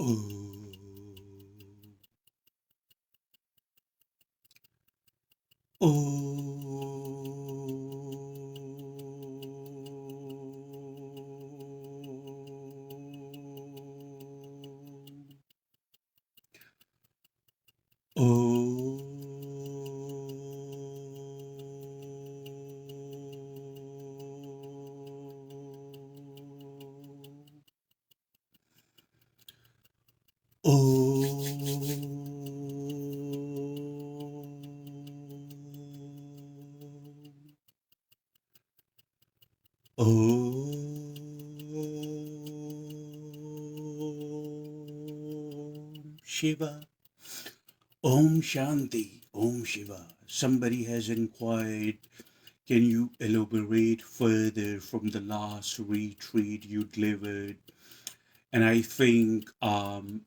Oh, Shiva. Om Shanti. Om Shiva. Somebody has inquired, can you elaborate further from the last retreat you delivered? And I think the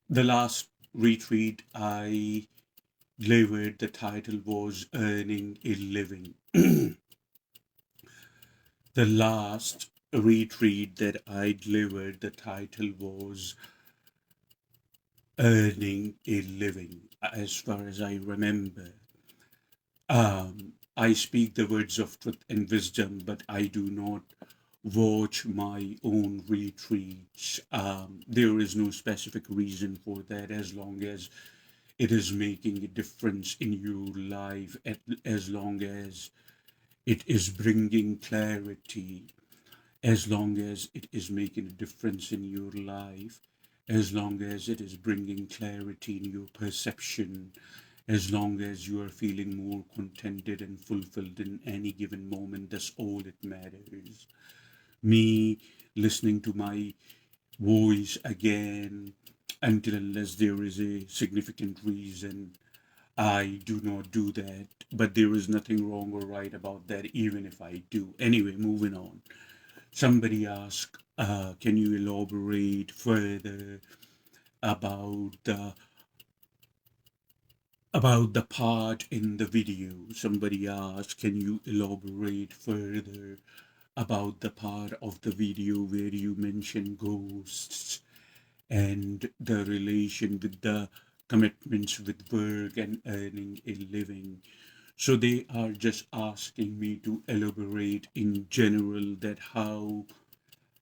last retreat I delivered, the title was Earning a Living. The last retreat that I delivered, the title was Earning a Living, as far as I remember. I speak the words of truth and wisdom, but I do not watch my own retreats. There is no specific reason for that, as long as it is making a difference in your life, as long as it is bringing clarity, as long as it is making a difference in your life, as long as it is bringing clarity in your perception, as long as you are feeling more contented and fulfilled in any given moment, that's all it matters. Me listening to my voice again, until unless there is a significant reason, I do not do that. But there is nothing wrong or right about that, even if I do. Anyway, moving on. Somebody asked, can you elaborate further about the part in the video? Somebody asked, can you elaborate further about the part of the video where you mention ghosts and the relation with the commitments with work and earning a living? So they are just asking me to elaborate in general that how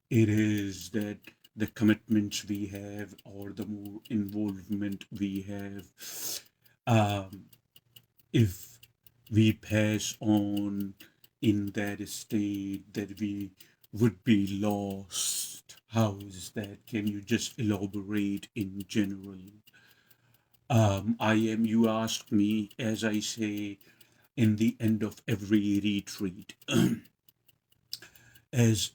it is that the commitments we have or the more involvement we have, um, if we pass on in that state, that we would be lost. How is that? Can you just elaborate in general? You asked me, as I say, in the end of every retreat, as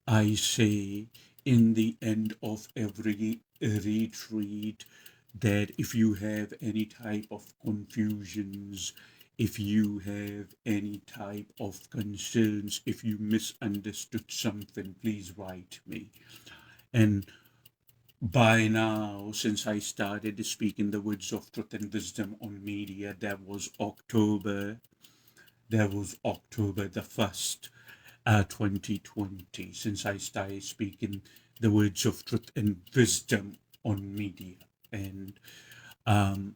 I say, in the end of every retreat, that if you have any type of confusions, if you have any type of concerns, if you misunderstood something, please write me. And by now, since I started speaking the words of truth and wisdom on media, that was October the 1st, 2020, since I started speaking the words of truth and wisdom on media. And um,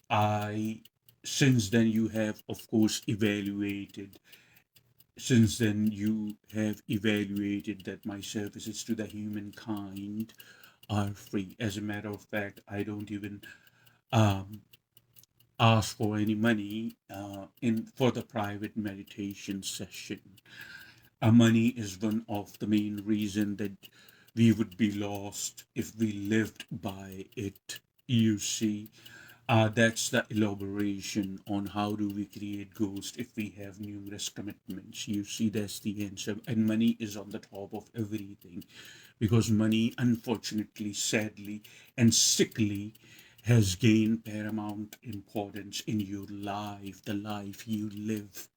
I, since then, you have, of course, evaluated that my services to the humankind are free. As a matter of fact, I don't even um, ask for any money in for the private meditation session. Money is one of the main reason that we would be lost if we lived by it. You see, that's the elaboration on how do we create ghost if we have numerous commitments. You see, that's the answer. And money is on the top of everything, because money, unfortunately, sadly, and sickly, has gained paramount importance in your life, the life you live.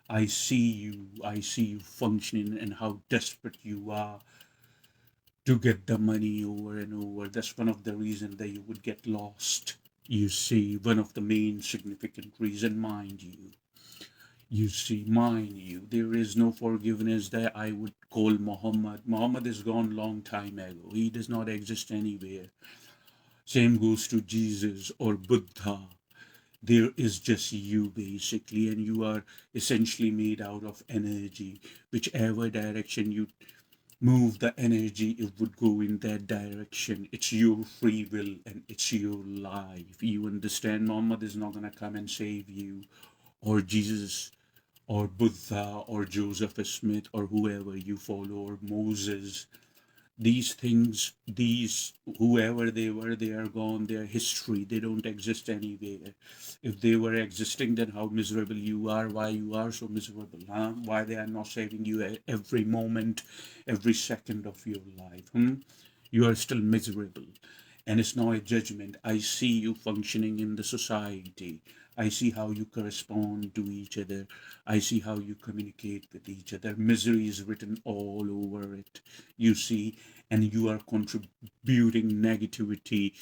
I see you functioning and how desperate you are to get the money over and over. That's one of the reasons that you would get lost. You see, one of the main significant reason, mind you. You see, mind you, there is no forgiveness that I would call Muhammad. Muhammad is gone long time ago. He does not exist anywhere. Same goes to Jesus or Buddha. There is just you basically, and you are essentially made out of energy. Whichever direction you move the energy, it would go in that direction. It's your free will and it's your life. You understand? Muhammad is not going to come and save you, or Jesus or Buddha or Joseph Smith or whoever you follow, or Moses. These things, these whoever they were, they are gone. They are history. They don't exist anywhere. If they were existing, then how miserable you are, why you are so miserable, huh? Why they are not saving you every moment, every second of your life, You are still miserable. And it's not a judgment. I see you functioning in the society. I see how you correspond to each other. I see how you communicate with each other. Misery is written all over it, you see, and you are contributing negativity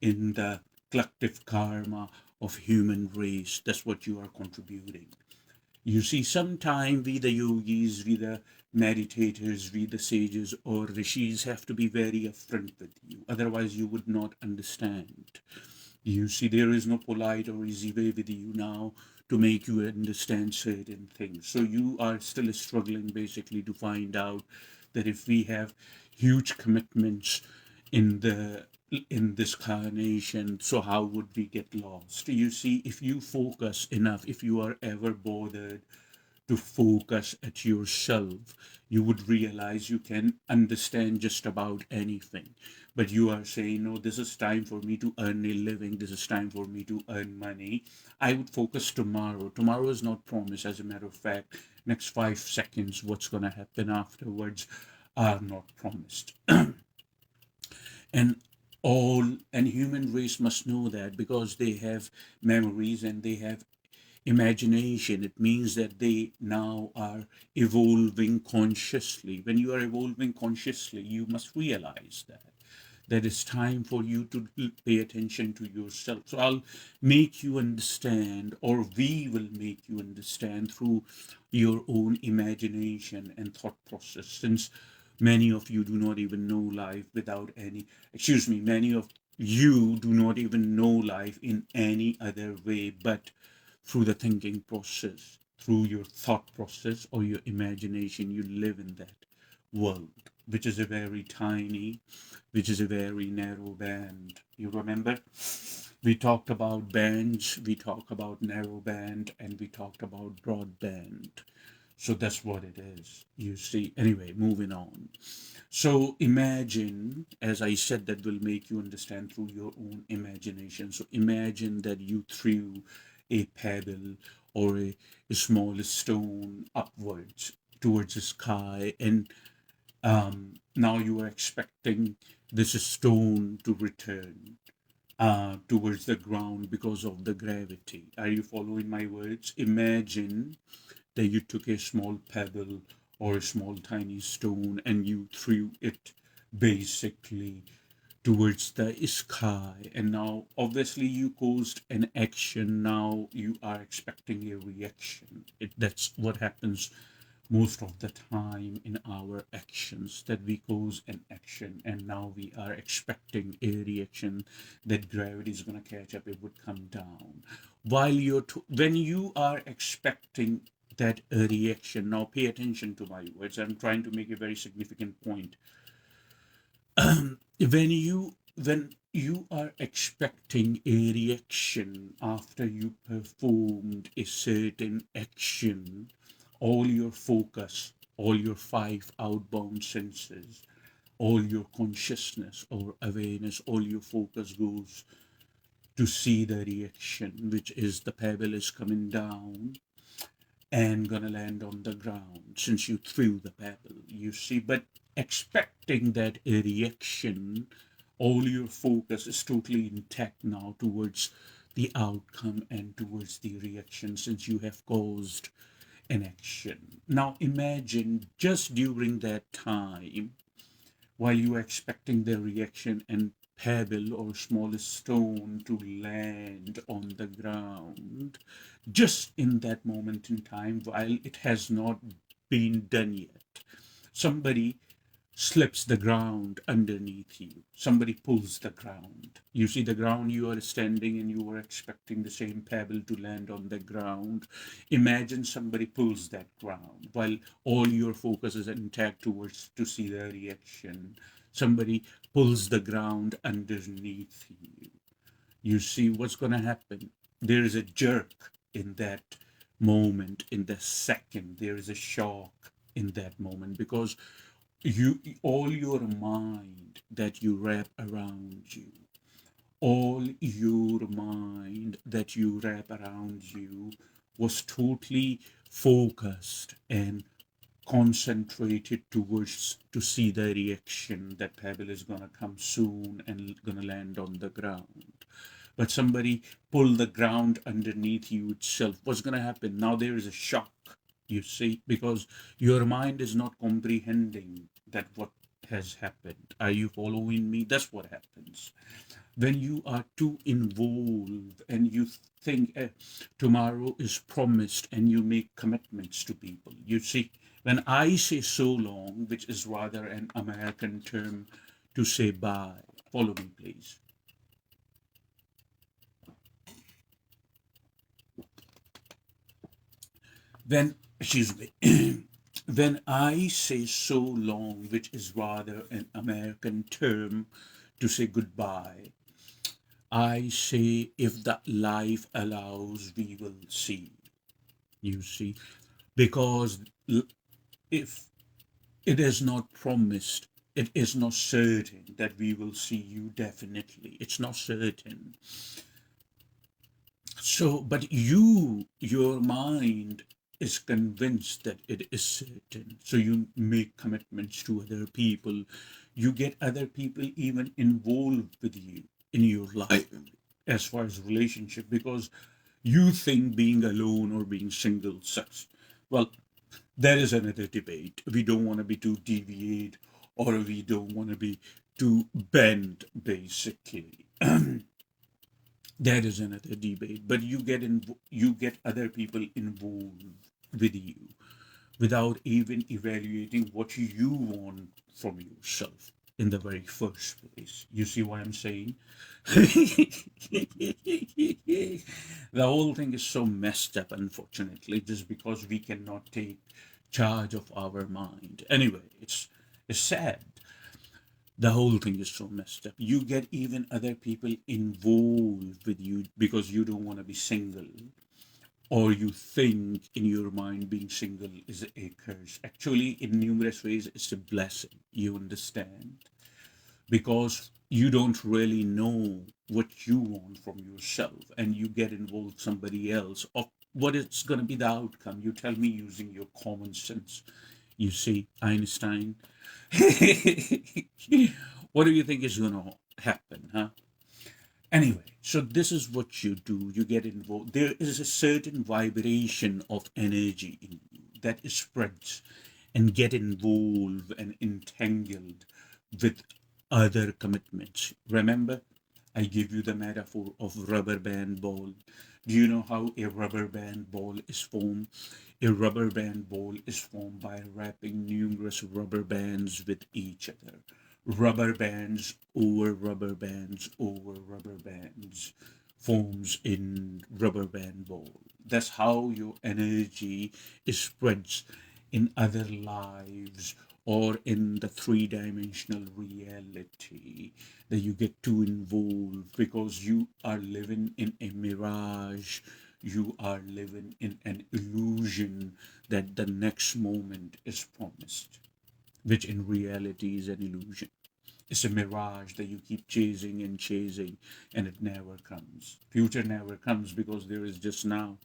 in the collective karma of human race. That's what you are contributing. You see, sometime we the yogis, we the meditators, we the sages or rishis have to be very upfront with you. Otherwise, you would not understand. You see, there is no polite or easy way with you now to make you understand certain things. So you are still struggling basically to find out that if we have huge commitments in the in this carnation, so how would we get lost? You see, if you focus enough, if you are ever bothered to focus at yourself, you would realize you can understand just about anything. But you are saying, no, this is time for me to earn a living, this is time for me to earn money. I would focus tomorrow. Tomorrow is not promised, as a matter of fact. Next 5 seconds, what's going to happen afterwards are not promised. And human race must know that, because they have memories and they have imagination. It means that they now are evolving consciously. When you are evolving consciously, you must realize that it's time for you to pay attention to yourself. So I'll make you understand, or we will make you understand through your own imagination and thought process, since many of you do not even know life without any, excuse me, many of you do not even know life in any other way but through the thinking process, through your thought process or your imagination. You live in that world, which is a very tiny, which is a very narrow band. You remember? We talked about bands, we talked about narrow band, and we talked about broadband. So that's what it is, you see. Anyway, moving on. So imagine, as I said, that will make you understand through your own imagination. So imagine that you threw a pebble or a small stone upwards towards the sky, and now you are expecting this stone to return towards the ground because of the gravity. Are you following my words? Imagine that you took a small pebble or a small tiny stone and you threw it basically towards the sky, and now obviously you caused an action. Now you are expecting a reaction. That's what happens most of the time in our actions, that we cause an action and now we are expecting a reaction, that gravity is going to catch up, it would come down. While when you are expecting that reaction, now pay attention to my words, I'm trying to make a very significant point. When you are expecting a reaction after you performed a certain action, all your focus, all your five outbound senses, all your consciousness or awareness, all your focus goes to see the reaction, which is the pebble is coming down and gonna land on the ground since you threw the pebble, you see. But expecting that a reaction, all your focus is totally intact now towards the outcome and towards the reaction, since you have caused an action. Now imagine just during that time, while you are expecting the reaction and pebble or smallest stone to land on the ground just in that moment in time while it has not been done yet. Somebody slips the ground underneath you. Somebody pulls the ground. You see the ground, you are standing and you are expecting the same pebble to land on the ground. Imagine somebody pulls that ground while all your focus is intact towards to see the reaction. Somebody pulls the ground underneath you. You see what's going to happen. There is a jerk in that moment, in the second. There is a shock in that moment because you all your mind that you wrap around you, all your mind that you wrap around you was totally focused and concentrated towards to see the reaction that pebble is going to come soon and going to land on the ground. But somebody pull the ground underneath you itself. What's going to happen? Now there is a shock, you see, because your mind is not comprehending that what has happened. Are you following me? That's what happens when you are too involved and you think tomorrow is promised and you make commitments to people. You see, when I say so long, which is rather an American term to say bye, follow me, please. When, excuse me, when I say so long, which is rather an American term to say goodbye, I say if the life allows, we will see. You see, because if it is not promised, it is not certain that we will see you definitely. It's not certain. So, but your mind is convinced that it is certain. So you make commitments to other people. You get other people even involved with you in your life as far as relationship because you think being alone or being single sucks. Well, there is another debate. We don't want to be too deviate or we don't want to be too bent, basically. That is another debate. But you get other people involved with you without even evaluating what you want from yourself in the very first place. You see what I'm saying? The whole thing is so messed up, unfortunately, just because we cannot take charge of our mind. Anyway, it's sad. The whole thing is so messed up. You get even other people involved with you because you don't want to be single, or you think in your mind being single is a curse. Actually, in numerous ways, it's a blessing. You understand? Because you don't really know what you want from yourself and you get involved with somebody else of what is going to be the outcome. You tell me using your common sense. You see, Einstein. What do you think is going to happen, huh? Anyway, so this is what you do. You get involved. There is a certain vibration of energy in you that spreads and get involved and entangled with other commitments. Remember, I give you the metaphor of rubber band ball. Do you know how a rubber band ball is formed? A rubber band ball is formed by wrapping numerous rubber bands with each other. Rubber bands over rubber bands over rubber bands forms in rubber band ball. That's how your energy spreads in other lives or in the three-dimensional reality that you get too involved because you are living in a mirage. You are living in an illusion that the next moment is promised, which in reality is an illusion. It's a mirage that you keep chasing and chasing, and it never comes. Future never comes because there is just now.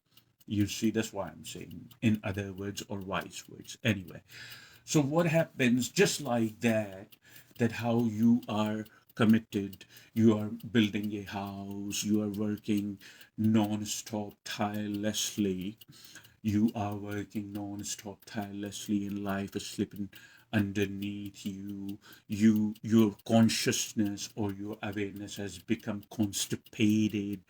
You see, that's why I'm saying, in other words or wise words. Anyway, so what happens just like that, that how you are committed, you are building a house, you are working non-stop tirelessly, you are working non-stop tirelessly in life is slipping underneath you. Your consciousness or your awareness has become constipated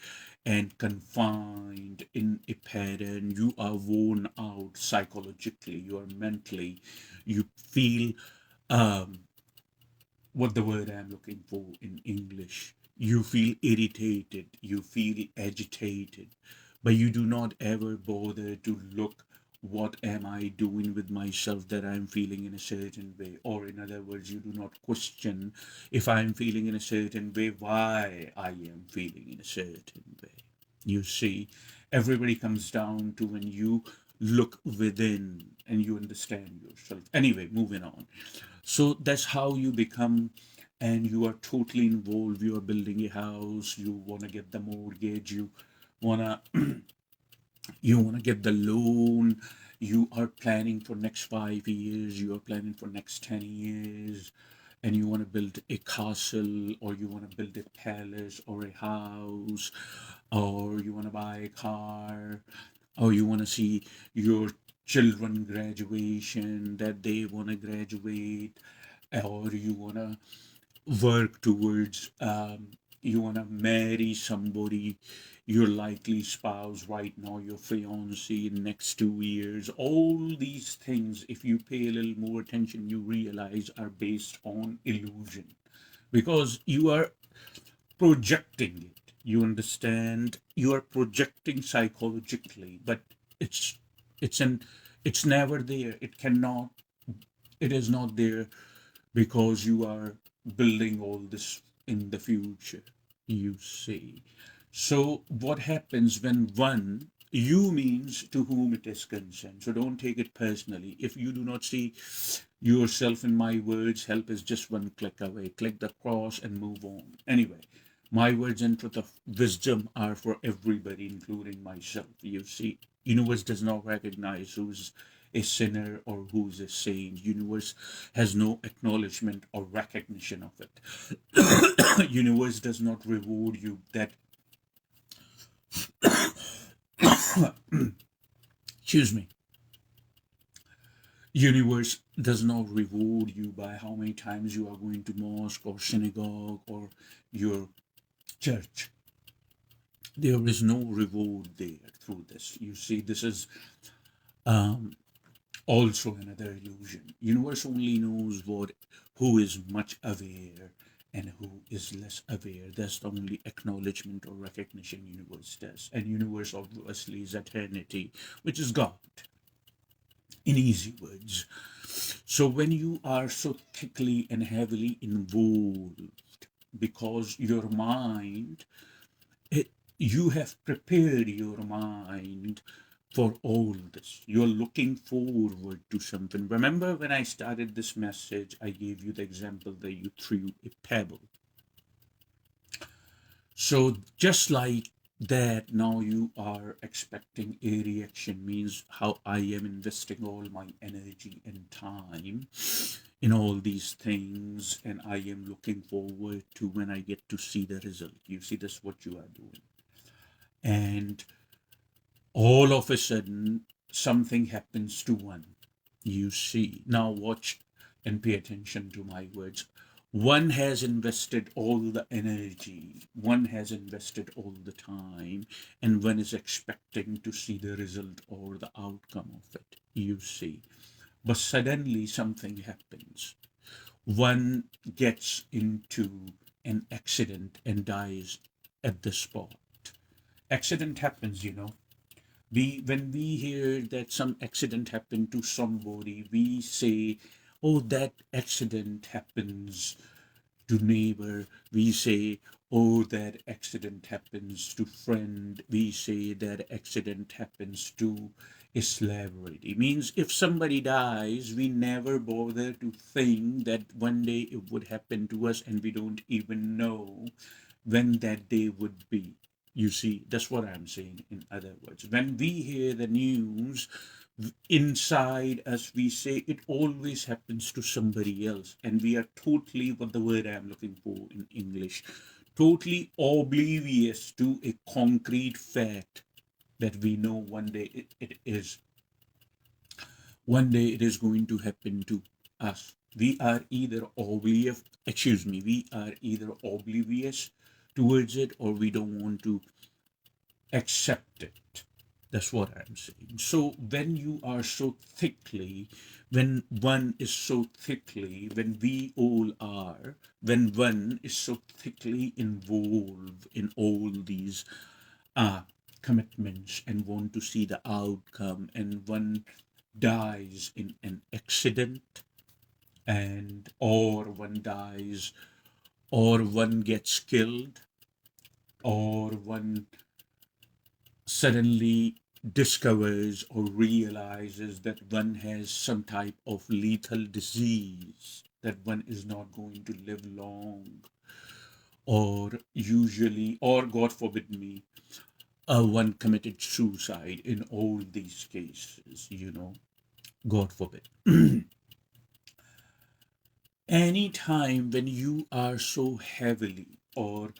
and confined in a pattern. You are worn out psychologically, you are mentally, you feel um what the word I'm looking for in English. You feel irritated, you feel agitated, but you do not ever bother to look what am I doing with myself that I'm feeling in a certain way. Or, in other words, you do not question if I'm feeling in a certain way, why I am feeling in a certain way. You see, everybody comes down to when you look within and you understand yourself. Anyway, moving on. So that's how you become, and you are totally involved. You are building a house, you want to get the mortgage, want to you want to get the loan, you are planning for next 5 years, you are planning for next 10 years, and you want to build a castle, or you want to build a palace or a house, or you want to buy a car, or you want to see your children graduation, that they want to graduate, or you want to work towards, you want to marry somebody, your likely spouse right now, your fiance in next 2 years. All these things, if you pay a little more attention, you realize are based on illusion, because you are projecting it. You understand, you are projecting psychologically, but it's it's an it's never there. It cannot, it is not there, because you are building all this in the future, you see. So what happens when one, you means to whom it is concerned, so don't take it personally. If you do not see yourself in my words, help is just one click away. Click the cross and move on. Anyway, my words and truth of wisdom are for everybody, including myself. You see, universe does not recognize who's a sinner or who's a saint. Universe has no acknowledgement or recognition of it. Universe does not reward you that excuse me. Universe does not reward you by how many times you are going to mosque or synagogue or your church. There is no reward there through this. You see, this is um, also another illusion. Universe only knows what who is much aware and who is less aware. That's the only acknowledgement or recognition universe does. And universe obviously is eternity, which is God, in easy words. So when you are so thickly and heavily involved, because your mind, it, you have prepared your mind for all this. You're looking forward to something. Remember when I started this message, I gave you the example that you threw a pebble. So just like that, now you are expecting a reaction, means how I am investing all my energy and time in all these things, and I am looking forward to when I get to see the result. You see, that's what you are doing. And all of a sudden, something happens to one. You see. Now watch and pay attention to my words. One has invested all the energy, one has invested all the time, and one is expecting to see the result or the outcome of it. You see. But suddenly something happens. One gets into an accident and dies at the spot. Accident happens, when we hear that some accident happened to somebody, we say, oh, that accident happens to neighbor. We say, oh, that accident happens to friend. We say that accident happens to a celebrity. Means if somebody dies, we never bother to think that one day it would happen to us, and we don't even know when that day would be. You see, that's what I'm saying. In other words, when we hear the news, inside us we say it always happens to somebody else, and we are totally, what the word I'm looking for in English, totally oblivious to a concrete fact that we know one day it is going to happen to us. We are either we are either oblivious towards it, or we don't want to accept it. That's what I'm saying. So when you are so thickly, when one is so thickly, when we all are, when one is so thickly involved in all these uh, commitments and want to see the outcome, and one dies in an accident, and or one dies, or one gets killed, or one suddenly discovers or realizes that one has some type of lethal disease, that one is not going to live long, or usually, or God forbid me, one committed suicide in all these cases, God forbid. Anytime when you are so heavily or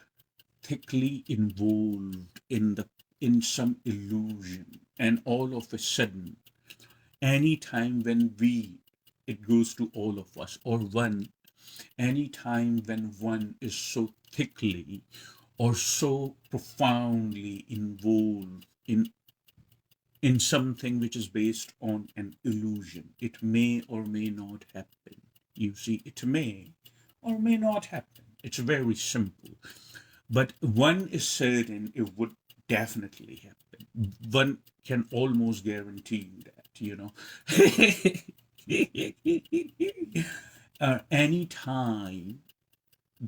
thickly involved in some illusion, and all of a sudden, anytime when it goes to all of us, or one, anytime when one is so thickly or so profoundly involved in something which is based on an illusion, it may or may not happen. You see, it may or may not happen. It's very simple. But one is certain, it would definitely happen. One can almost guarantee you that. Any time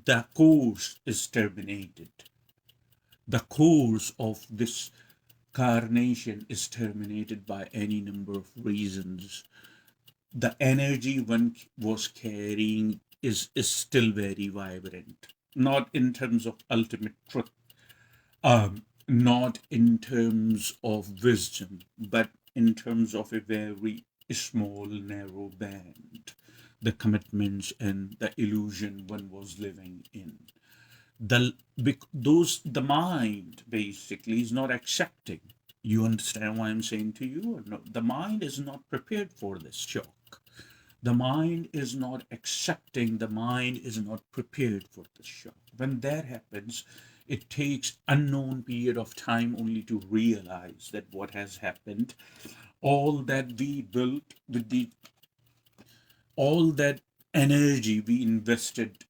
the course is terminated, the course of this carnation is terminated by any number of reasons, the energy one was carrying is still very vibrant, not in terms of ultimate truth, not in terms of wisdom, but in terms of a very small, narrow band, the commitments and the illusion one was living in. The mind basically is not accepting. You understand what I'm saying to you, or no? The mind is not prepared for this shock. The mind is not accepting, the mind is not prepared for the shock. When that happens, it takes unknown period of time only to realize that what has happened, all that we built with the all that energy we invested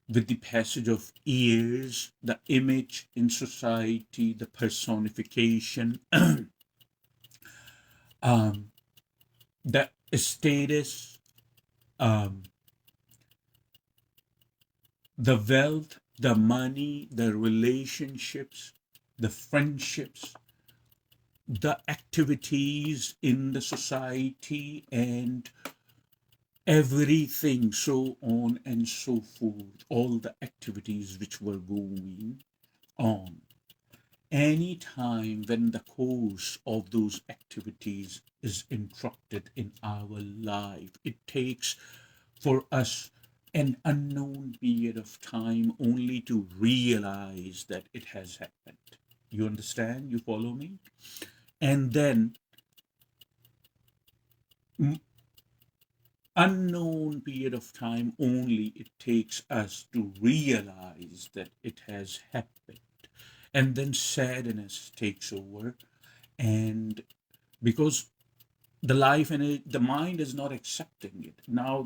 with the passage of years, the image in society, the personification, um, the status, um, the wealth, the money, the relationships, the friendships, the activities in the society, and everything, so on and so forth, all the activities which were going on. Any time when the course of those activities is interrupted in our life, it takes for us an unknown period of time only to realize that it has happened. You understand? You follow me? And then unknown period of time only it takes us to realize that it has happened. And then sadness takes over, and because the life and the mind is not accepting it now,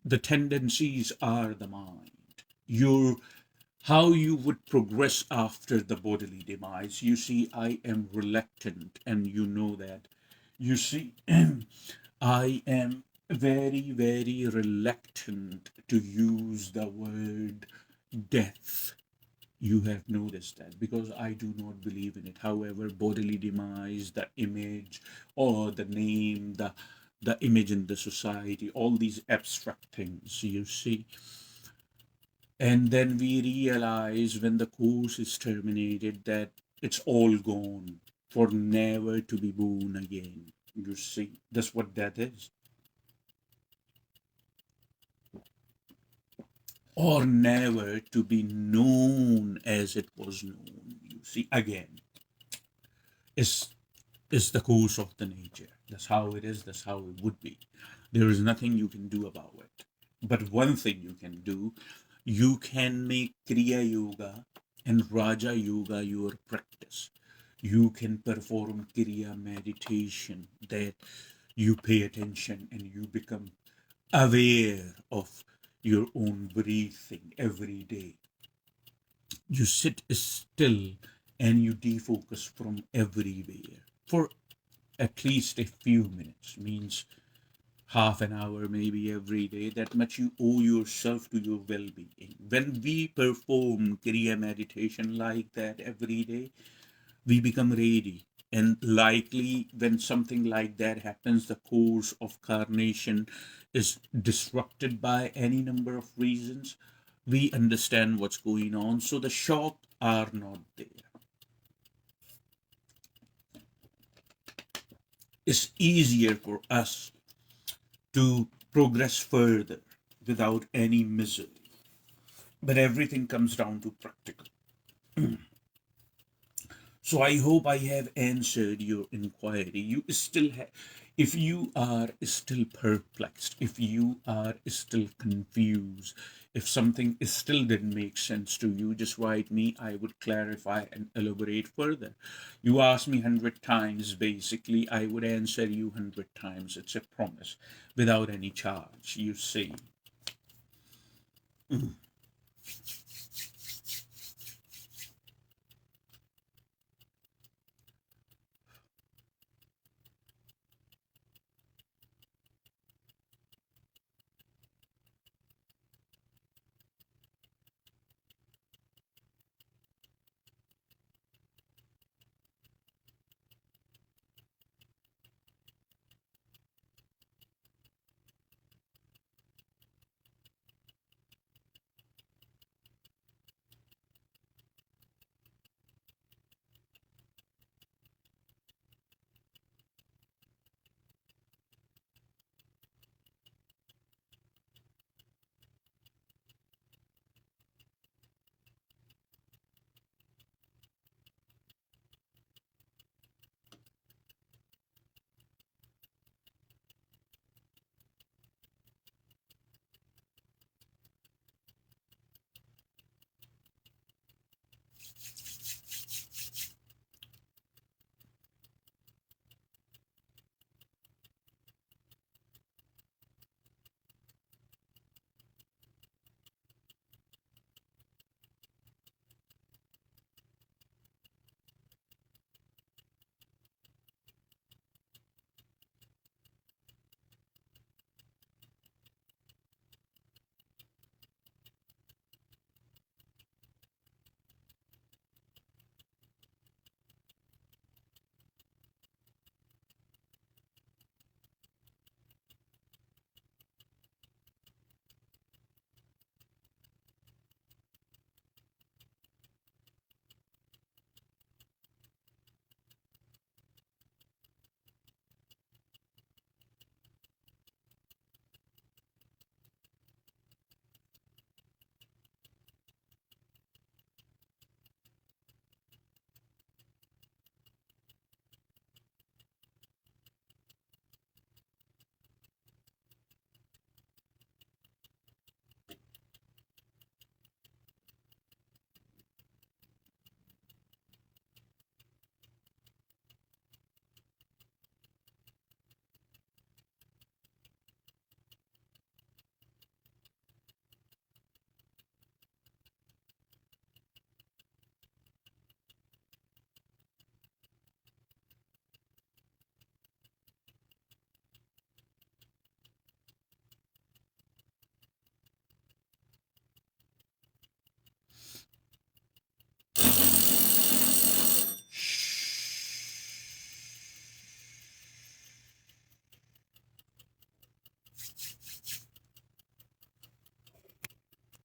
the tendencies are the mind, your how you would progress after the bodily demise. You see, I am reluctant, and you know that. You see, I am very, very reluctant to use the word death. You have noticed that, because I do not believe in it. However, bodily demise, the image, or the name, the image in the society, all these abstract things, you see. And then we realize when the course is terminated that it's all gone, for never to be born again. You see, that's what that is. Or never to be known as it was known. You see, again, is the course of the nature. That's how it is, that's how it would be. There is nothing you can do about it. But one thing you can do, you can make Kriya Yoga and Raja Yoga your practice. You can perform Kriya meditation, that you pay attention and you become aware of your own breathing every day. You sit still and you defocus from everywhere for at least a few minutes, means half an hour maybe every day. That much you owe yourself to your well-being. When we perform Kriya meditation like that every day, we become ready. And likely when something like that happens, the course of carnation is disrupted by any number of reasons, we understand what's going on, so the shock are not there. It's easier for us to progress further without any misery. But everything comes down to practical. So I hope I have answered your inquiry. You still have, if you are still perplexed, if you are still confused, if something still didn't make sense to you, just write me. I would clarify and elaborate further. You ask me 100 times, basically, I would answer you 100 times. It's a promise without any charge, you see.